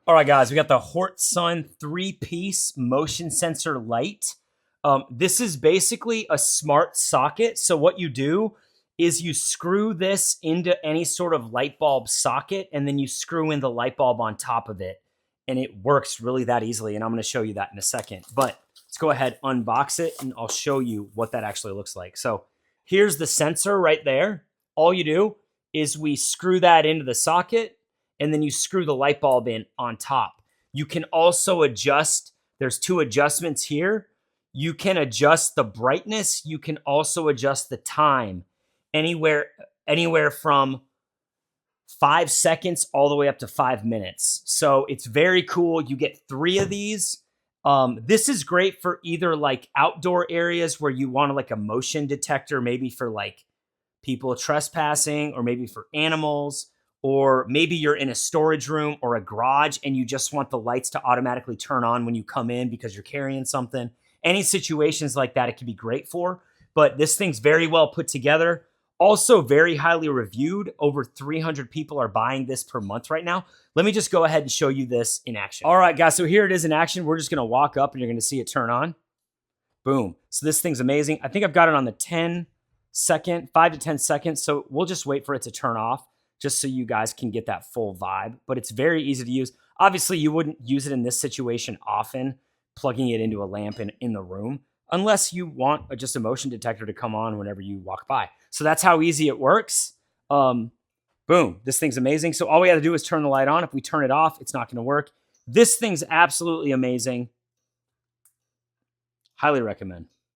All right, guys, we got the Hortsun 3-piece motion sensor light. This is basically a smart socket. So what you do is you screw this into any sort of light bulb socket, and then you screw in the light bulb on top of it. And it works really that easily, and I'm going to show you that in a second. But let's go ahead, unbox it, and I'll show you what that actually looks like. So here's the sensor right there. All you do is we screw that into the socket, and then you screw the light bulb in on top. You can also adjust, there's two adjustments here. You can adjust the brightness. You can also adjust the time anywhere from 5 seconds all the way up to 5 minutes. So it's very cool. You get 3 of these. This is great for either like outdoor areas where you want like a motion detector, maybe for like people trespassing, or maybe for animals, or maybe you're in a storage room or a garage and you just want the lights to automatically turn on when you come in because you're carrying something. Any situations like that, it can be great for. But this thing's very well put together. Also very highly reviewed. Over 300 people are buying this per month right now. Let me just go ahead and show you this in action. All right, guys, so here it is in action. We're just going to walk up and you're going to see it turn on. Boom. So this thing's amazing. I think I've got it on the 5 to 10 seconds. So we'll just wait for it to turn off, just so you guys can get that full vibe. But it's very easy to use. Obviously, you wouldn't use it in this situation often, plugging it into a lamp in the room, unless you want just a motion detector to come on whenever you walk by. So that's how easy it works. Boom, this thing's amazing. So all we got to do is turn the light on. If we turn it off, it's not going to work. This thing's absolutely amazing. Highly recommend.